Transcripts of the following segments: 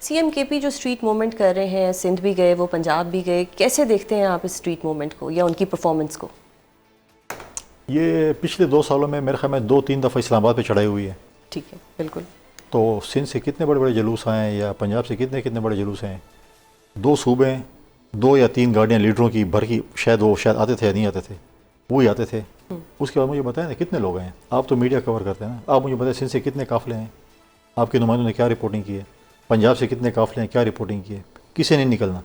C M کے پی جو street movement کر رہے ہیں، سندھ بھی گئے، وہ پنجاب بھی گئے، کیسے دیکھتے ہیں آپ اس اسٹریٹ موومنٹ کو یا ان کی پرفارمنس کو؟ یہ پچھلے 2 سالوں میں میرے خیال میں 2-3 دفعہ اسلام آباد پہ چڑھائی ہوئی ہے. ٹھیک ہے، بالکل. تو سندھ سے کتنے بڑے بڑے جلوس آئے ہیں یا پنجاب سے کتنے بڑے جلوس ہیں. 2 صوبے، 2 یا 3 گاڑیاں لیڈروں کی بھر کی، شاید آتے تھے یا نہیں آتے تھے، وہی آتے تھے. اس کے بعد مجھے بتائیں نا کتنے لوگ ہیں. آپ تو میڈیا کور کرتے ہیں نا، آپ مجھے بتائیں سندھ سے کتنے قافلے ہیں، آپ کے نمائندوں نے کیا رپورٹنگ کی ہے. پنجاب سے کتنے قافلے ہیں، کیا رپورٹنگ کی ہے. کسی نے نکلنا.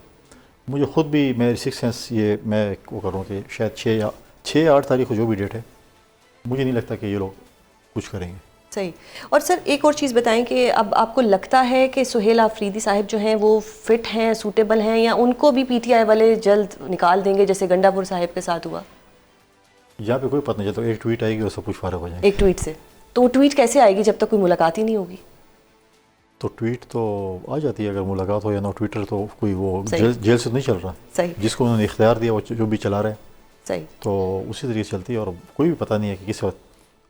مجھے خود بھی میری 6 سینس یہ میں وہ کر رہا ہوں کہ شاید 6 یا 8 تاریخ کو جو بھی ڈیٹ ہے، مجھے نہیں لگتا کہ یہ لوگ کچھ کریں گے. صحیح. اور سر ایک اور چیز بتائیں کہ اب آپ کو لگتا ہے کہ سہیل آفریدی صاحب جو ہیں وہ فٹ ہیں، سوٹیبل ہیں، یا ان کو بھی پی ٹی آئی والے جلد نکال دیں گے جیسے گنڈا پور صاحب کے ساتھ ہوا؟ یہاں پہ کوئی پتہ نہیں چلتا. ایک ٹویٹ آئے گی اور سب کچھ فارغ ہو جائے گا. ایک ٹویٹ سے تو وہ ٹویٹ کیسے آئے گی جب تک کوئی ملاقات ہی نہیں ہوگی؟ تو ٹویٹ تو آ جاتی ہے اگر ملاقات ہو یا نہ. ٹویٹر تو کوئی وہ صحیح. جیل سے نہیں چل رہا. صحیح. جس کو انہوں نے اختیار دیا وہ جو بھی چلا رہا ہے. صحیح. تو اسی طریقے سے چلتی ہے اور کوئی بھی پتہ نہیں ہے کہ کس وقت.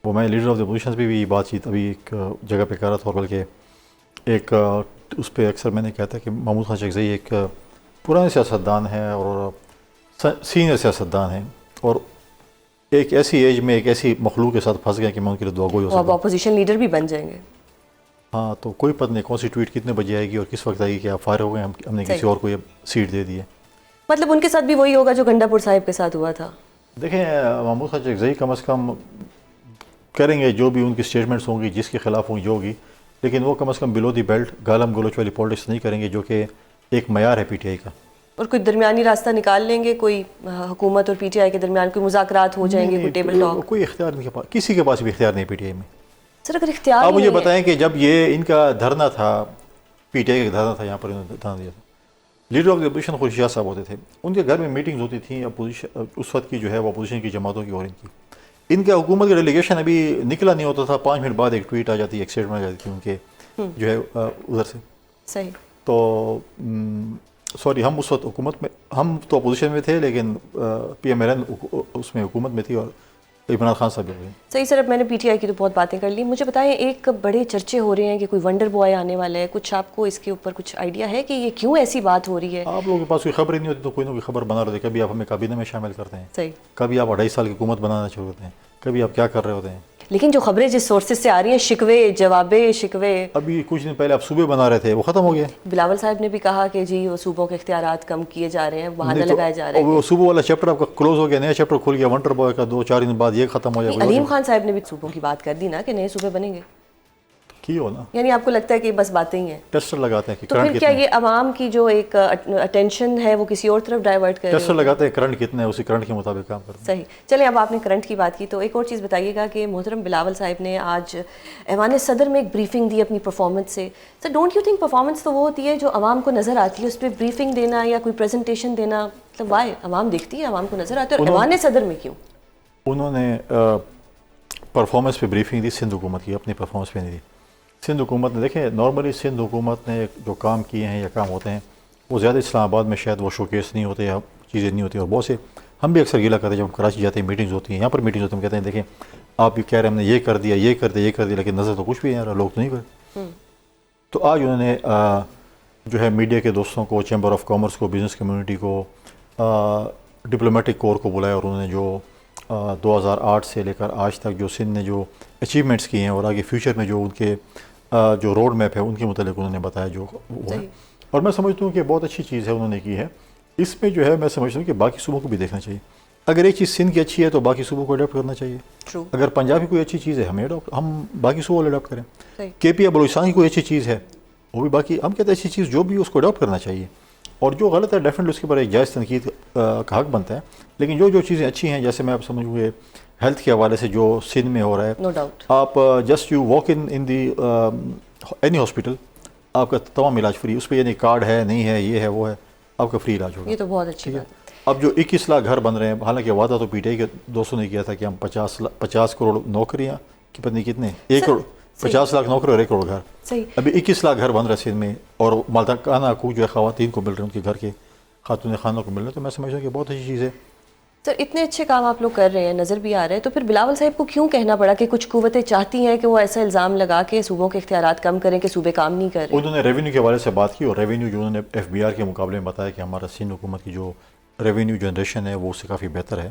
وہ میں لیڈر آف دی اپوزیشن پہ بھی بات چیت ابھی ایک جگہ پہ کر رہا تھا، اور بلکہ ایک اس پہ اکثر میں نے کہا تھا کہ محمود خان چکزئی ایک پرانے سیاستدان ہیں اور سینئر سیاستدان ہیں، اور ایک ایسی ایج میں ایک ایسی مخلوق کے ساتھ پھنس گئے کہ میں ان کے لیے دعا گوئی ہو سکتا ہوں. اپوزیشن لیڈر بھی بن جائیں گے. ہاں تو کوئی پتہ نہیں کون سی ٹویٹ کتنے بجے آئے گی اور کس وقت آئے گی کہ آپ فارغ ہو گئے، ہم نے کسی اور کو یہ سیٹ دے دی ہے. مطلب ان کے ساتھ بھی وہی ہوگا جو گنڈا پور صاحب کے ساتھ ہوا تھا. دیکھیں محمود خان چکزئی کم از کم کریں گے جو بھی ان کی اسٹیٹمنٹس ہوں گی، جس کے خلاف ہوں گی جو ہوگی، لیکن وہ کم از کم بلو دی بیلٹ گالم گلوچ والی پالیٹکس نہیں کریں گے جو کہ ایک معیار ہے پی ٹی آئی کا. اور کوئی درمیانی راستہ نکال لیں گے، کوئی حکومت اور پی ٹی آئی کے درمیان کوئی مذاکرات ہو جائیں گے، کوئی ٹیبل ٹاک. کوئی اختیار نہیں ہے، کسی کے پاس بھی اختیار نہیں پی ٹی آئی میں. سر اگر اختیار آپ مجھے بتائیں کہ جب یہ ان کا دھرنا تھا، پی ٹی آئی کا دھرنا تھا، یہاں پر انہوں نے دھرنا دیا تھا، leader of the opposition Khurshid Shah Sahab ہوتے تھے، ان کے گھر میں میٹنگز ہوتی تھیں اپوزیشن اس وقت کی جو ہے وہ اپوزیشن کی جماعتوں کی اور ان کی. ان کے حکومت کا ڈیلیگیشن ابھی نکلا نہیں ہوتا تھا، 5 منٹ بعد ایک ٹویٹ آ جاتی ہے، ایک اسٹیٹمنٹ آ جاتی تھی ان کے جو ہے ادھر سے. صحیح. تو سوری ہم اس وقت حکومت میں، ہم تو اپوزیشن میں تھے لیکن پی ایم ایل این اس میں حکومت میں تھی اور عمران خان صاحب بھی ہوئے. صحیح. سر اب میں نے پی ٹی آئی کی تو بہت باتیں کر لی، مجھے بتائیں ایک بڑے چرچے ہو رہے ہیں کہ کوئی ونڈر بوائے آنے والا ہے، کچھ آپ کو اس کے اوپر کچھ آئیڈیا ہے کہ یہ کیوں ایسی بات ہو رہی ہے؟ آپ لوگوں کے پاس کوئی خبر ہی نہیں ہوتی تو کوئی نہ کوئی خبر بنا رہے تھے. کبھی آپ ہمیں کابینہ میں شامل کرتے ہیں، صحیح، کبھی آپ 2.5 سال کی حکومت بنانا شروع کرتے ہیں، کبھی آپ کیا کر رہے ہوتے ہیں. لیکن جو خبریں جس سورسز سے آ رہی ہیں، شکوے جوابے شکوے، ابھی کچھ دن پہلے آپ صوبے بنا رہے تھے، وہ ختم ہو گیا. بلاول صاحب نے بھی کہا کہ جی وہ صوبوں کے اختیارات کم کیے جا رہے ہیں، بہانے لگائے جا رہے ہیں. وہ صوبوں والا چیپٹر آپ کا کلوز ہو گیا، نیا چیپٹر کھل گیا. ونڈر بوائے کا 2-4 دن بعد یہ ختم ہو جائے. علیم خان صاحب نے بھی صوبوں کی بات کر دی نا کہ نئے صوبے بنیں گے. کی ہو نا، یعنی آپ کو لگتا ہے کہ بس باتیں ہی ہیں، ٹیسٹر لگاتے ہیں کہ تو پھر کیا یہ عوام کی جو ایک اٹینشن ہے وہ کسی اور طرف ڈائیورٹ کرے؟ ٹیسٹر لگاتے ہیں کرنٹ کتنا ہے، اسی کرنٹ کے مطابق کام کرتے ہیں. صحیح. چلیں اب آپ نے کرنٹ کی بات کی تو ایک اور چیز بتائیے گا کہ محترم بلاول صاحب نے آج ایوان صدر میں ایک بریفنگ دی اپنی پرفارمنس سے. سر ڈونٹ یو تھنک پرفارمنس تو وہ ہوتی ہے جو عوام کو نظر آتی ہے، اس پہ بریفنگ دینا یا کوئی پریزنٹیشن دینا، مطلب وائی عوام دیکھتی ہے، عوام کو نظر آتا ہے، اور ایوان صدر میں کیوں؟ انہوں نے پرفارمنس پہ بریفنگ دی، سندھ حکومت کی، اپنی پرفارمنس پہ نہیں دی. سندھ حکومت نے دیکھیں نارملی سندھ حکومت نے جو کام کیے ہیں یا کام ہوتے ہیں وہ زیادہ اسلام آباد میں شاید وہ شوکیس نہیں ہوتے یا چیزیں نہیں ہوتی. اور بہت سے ہم بھی اکثر گیلا کرتے ہیں جب ہم کراچی جاتے ہیں، میٹنگز ہوتی ہیں، یہاں پر میٹنگز ہوتی ہیں، ہم کہتے ہیں دیکھیں آپ یہ کہہ رہے ہیں ہم نے یہ کر دیا، یہ کر دیا، یہ کر دیا، لیکن نظر تو کچھ بھی نہیں آ رہا، لوگ تو نہیں کرے. تو آج انہوں نے جو ہے میڈیا کے دوستوں کو، چیمبر آف کامرس کو، بزنس کمیونٹی کو، ڈپلومیٹک کور کو بلایا، اور انہوں نے جو 2008 سے لے کر آج تک جو سندھ نے جو اچیومنٹس کیے ہیں اور آگے فیوچر میں جو ان کے جو روڈ میپ ہے ان کے متعلق انہوں نے بتایا جو وہ ہے. اور میں سمجھتا ہوں کہ بہت اچھی چیز ہے انہوں نے کی ہے. اس میں جو ہے میں سمجھتا ہوں کہ باقی صوبوں کو بھی دیکھنا چاہیے. اگر ایک چیز سندھ کی اچھی ہے تو باقی صوبوں کو اڈاپٹ کرنا چاہیے. اگر پنجاب کی کوئی اچھی چیز ہے ہم باقی صوبوں کو اڈاپٹ کریں. کے پی یا بلوچستان کی کوئی اچھی چیز ہے وہ بھی باقی ہم کہتے ہیں اچھی چیز جو بھی اس کو اڈاپٹ کرنا چاہیے. اور جو غلط ہے ڈیفینیٹلی اس کے اوپر ایک جائز تنقید کا حق بنتا ہے. لیکن جو چیزیں اچھی ہیں، جیسے میں آپ سمجھوں گے ہیلتھ کے حوالے سے جو سندھ میں ہو رہا ہے، نو ڈاؤٹ آپ just you walk in the any hospital, آپ کا تمام علاج فری. اس پہ یعنی کارڈ ہے نہیں ہے یہ ہے وہ ہے، آپ کا فری علاج ہوگا. یہ تو بہت اچھی بات ہے. اب جو 21 لاکھ گھر بن رہے ہیں، حالانکہ وعدہ تو پی ٹی آئی کے دوستوں نے کیا تھا کہ ہم 50 کروڑ نوکریاں کی پتہ نہیں کتنے 1 کروڑ 50 لاکھ نوکری اور 1 کروڑ گھر. ابھی 21 لاکھ گھر بن رہے ہیں سندھ میں، اور مالکانہ حقوق جو ہے خواتین کو مل رہے ہیں، ان کے گھر کے خاتون خانوں کو مل رہے ہیں. تو میں سمجھتا ہوں کہ بہت اچھی چیز ہے. سر اتنے اچھے کام آپ لوگ کر رہے ہیں، نظر بھی آ رہے ہیں، تو پھر بلاول صاحب کو کیوں کہنا پڑا کہ کچھ قوتیں چاہتی ہیں کہ وہ ایسا الزام لگا کے صوبوں کے اختیارات کم کریں کہ صوبے کام نہیں کر رہے؟ انہوں نے ریونیو کے حوالے سے بات کی، اور ریونیو جو انہوں نے ایف بی آر کے مقابلے میں بتایا کہ ہمارا سندھ حکومت کی جو ریونیو جنریشن ہے وہ اس سے کافی بہتر ہے،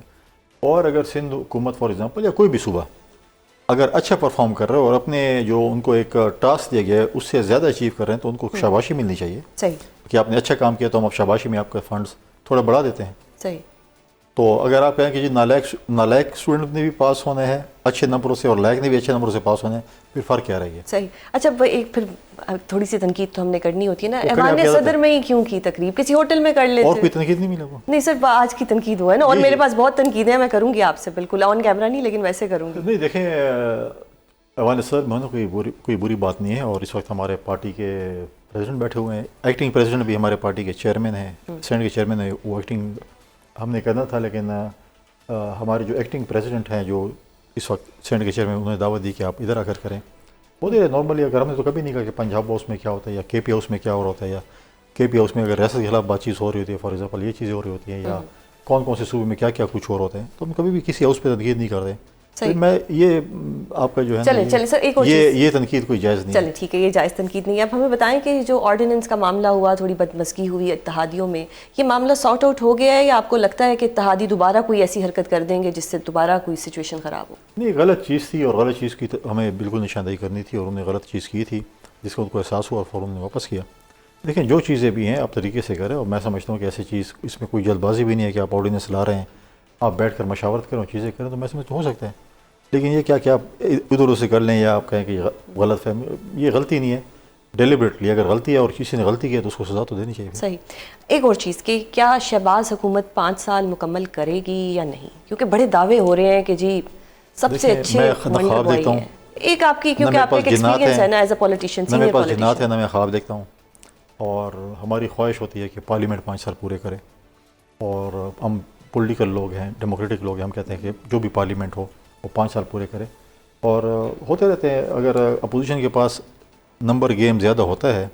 اور اگر سندھ حکومت فار ایگزامپل یا کوئی بھی صوبہ اگر اچھا پرفارم کر رہا ہے اور اپنے جو ان کو ایک ٹاسک دیا گیا ہے اس سے زیادہ اچیو کر رہے ہیں تو ان کو شاباشی ملنی چاہیے صحیح کہ آپ نے اچھا کام کیا تو ہم اب شاباشی میں آپ کے فنڈز تھوڑا بڑھا دیتے ہیں۔ صحیح۔ تو اگر آپ کہیں کہ جی نالائق اسٹوڈنٹ نے بھی پاس ہونے ہیں اچھے نمبروں سے اور لائق نے بھی اچھے نمبروں سے پاس ہونے ہیں، پھر فرق کیا رہے گا؟ صحیح۔ اچھا وہ ایک پھر تھوڑی سی تنقید تو ہم نے کرنی ہوتی ہے نا، وہ کریں ایوان آپ صدر میں ہی کیوں کی تقریب؟ کسی ہوٹل میں کر لیتے۔ اور کوئی تنقید نہیں ملا وہ؟ نہیں سر، آج کی تنقید ہوا ہے نا، اور میرے پاس بہت تنقیدیں ہیں، میں کروں گی آپ سے، بالکل آن کیمرہ نہیں لیکن ویسے کروں گی۔ نہیں دیکھیں ایوان صدر میں کوئی بری بات نہیں ہے، اور اس وقت ہمارے پارٹی کے پریزیڈنٹ بیٹھے ہوئے ہیں، ایکٹنگ پریزیڈنٹ بھی ہمارے پارٹی کے چیئرمین ہیں، سینٹ کے چیئرمین ہیں، وہ ایکٹنگ ہم نے کرنا تھا، لیکن ہمارے جو ایکٹنگ پریزیڈنٹ ہیں جو اس وقت سینٹ کے چیئرمین، انہوں نے دعوت دی کہ آپ ادھر آ کر کریں۔ وہ دے نارملی اگر ہم نے تو کبھی نہیں کہا کہ پنجاب ہاؤس میں کیا ہوتا ہے یا کے پی ہاؤس میں کیا ہو رہا ہوتا ہے، یا کے پی ہاؤس میں اگر ریاست کے خلاف بات چیت ہو رہی ہوتی ہے، فار ایگزامپل یہ چیزیں ہو رہی ہوتی ہیں، یا کون کون سے صوبے میں کیا کیا کچھ ہو رہا ہوتا ہے، تو ہم کبھی بھی کسی ہاؤس پہ تنقید نہیں کرتے۔ میں یہ آپ کا جو ہے چلیں سر ایک اور یہ تنقید کوئی جائز نہیں ہے۔ چلیں ٹھیک ہے، یہ جائز تنقید نہیں ہے۔ اب ہمیں بتائیں کہ جو آرڈیننس کا معاملہ ہوا، تھوڑی بدمزگی ہوئی اتحادیوں میں، یہ معاملہ سارٹ آؤٹ ہو گیا ہے یا آپ کو لگتا ہے کہ اتحادی دوبارہ کوئی ایسی حرکت کر دیں گے جس سے دوبارہ کوئی سچویشن خراب ہو؟ نہیں، غلط چیز تھی، اور غلط چیز کی ہمیں بالکل نشاندہی کرنی تھی، اور انہوں نے غلط چیز کی تھی جس کو ان کو احساس ہوا اور فوراً نے واپس کیا۔ لیکن جو چیزیں بھی ہیں آپ طریقے سے کریں، اور میں سمجھتا ہوں کہ ایسی چیز اس میں کوئی جلد بازی بھی نہیں ہے کہ آپ آرڈیننس لا رہے ہیں، آپ بیٹھ کر مشاورت کریں اور چیزیں کریں، تو میں سمجھتا ہوں ہو سکتا ہے۔ لیکن یہ کیا کہ آپ ادھر سے کر لیں یا آپ کہیں کہ غلط فہمی، یہ غلطی نہیں ہے، ڈیلیبریٹلی اگر غلطی ہے اور کسی نے غلطی کی ہے تو اس کو سزا تو دینی چاہیے۔ صحیح۔ ایک اور چیز کہ کیا شہباز حکومت 5 سال مکمل کرے گی یا نہیں؟ کیونکہ بڑے دعوے ہو رہے ہیں کہ جی سب سے اچھے خواب دیکھتا ہوں، ایک آپ کی، کیونکہ آپ کا ایک ایکسپیرینس ہے نا ایز اے پولیٹیشین، نہ میرے پاس جنات ہے نہ میں خواب دیکھتا ہوں، اور ہماری خواہش ہوتی ہے کہ پارلیمنٹ 5 سال پورے کرے، اور ہم پولیٹیکل لوگ ہیں، ڈیموکریٹک لوگ ہیں، ہم کہتے ہیں کہ جو بھی پارلیمنٹ ہو وہ 5 سال پورے کرے، اور ہوتے رہتے ہیں۔ اگر اپوزیشن کے پاس نمبر گیم زیادہ ہوتا ہے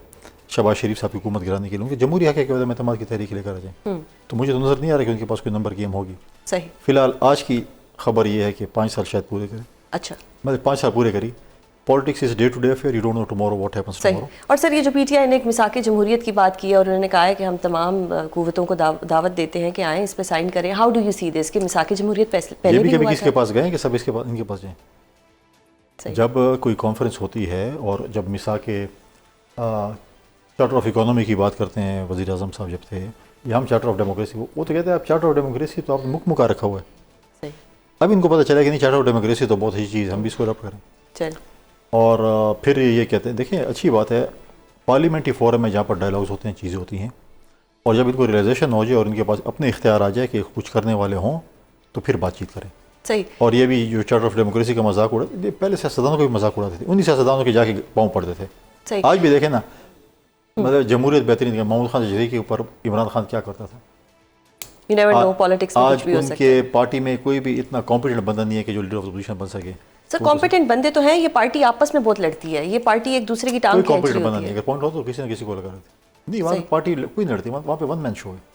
شہباز شریف صاحب کی حکومت گرانے کے لیے، جمہوری حق ہے کہ وہ اعتماد کی تحریک لے کر آ جائیں، تو مجھے تو نظر نہیں آ رہا کہ ان کے پاس کوئی نمبر گیم ہوگی۔ صحیح۔ فی الحال آج کی خبر یہ ہے کہ 5 سال شاید پورے کریں۔ اچھا، مطلب 5 سال پورے کری۔ Politics is day to day affair, you don't know tomorrow what happens tomorrow. اور سر یہ جو پی ٹی آئی نے ایک میثاق جمہوریت کی بات کی ہے، اور انہوں نے کہا ہے کہ ہم تمام قوتوں کو دعوت دیتے ہیں کہ آئیں اس پہ سائن کریں، ہاؤ ڈو یو سی دس کہ میثاق جمہوریت پہلے بھی کبھی کس کے پاس گئے کہ سب اس کے پاس ان کے پاس جائیں؟ جب کوئی کانفرنس ہوتی ہے اور جب میثاق چارٹر آف اکانومی کی بات کرتے ہیں، وزیر اعظم صاحب جب تھے، یا ہم چارٹر آف ڈیموکریسی، وہ تو کہتے ہیں آپ چارٹر آف ڈیموکریسی تو آپ نے مکا رکھا ہوا ہے، اب ان کو پتہ چلا کہ نہیں چارٹر آف ڈیموکریسی تو بہت اچھی چیز ہے، ہم بھی اس کو اڈاپٹ کریں۔ اور پھر یہ کہتے ہیں دیکھیں اچھی بات ہے پارلیمنٹری فورم میں جہاں پر ڈائلاگز ہوتے ہیں، چیزیں ہوتی ہیں، اور جب ان کو ریئلائزیشن ہو جائے اور ان کے پاس اپنے اختیار آ جائے کہ کچھ کرنے والے ہوں تو پھر بات چیت کریں۔ صحیح۔ اور یہ بھی جو چارٹر آف ڈیموکریسی کا مذاق اڑا، پہلے سیاستدانوں کو بھی مذاق اڑاتے تھے، انہی سیاستدانوں کے جا کے پاؤں پڑتے تھے۔ آج بھی دیکھیں نا، مطلب جمہوریت بہترین تھی، محمود خان جزیری کے اوپر عمران خان کیا کرتا تھا۔ آج ان کے پارٹی میں کوئی بھی اتنا کمپیٹنٹ بندہ نہیں ہے کہ جو لیڈر آف اپوزیشن بن سکے۔ سر کمپیٹنٹ بندے تو ہیں، یہ پارٹی آپس میں بہت لڑتی ہے، یہ پارٹی ایک دوسرے کی ٹانگ کھینچ رہی ہوتی ہے۔ کوئی کمپیٹنٹ بندہ نہیں، اگر پوائنٹ ہو تو کسی نہ کسی کو لگا رہتے نہیں، وہاں پارٹی کوئی نہیں لڑتی، وہاں پہ ون مین شو ہے۔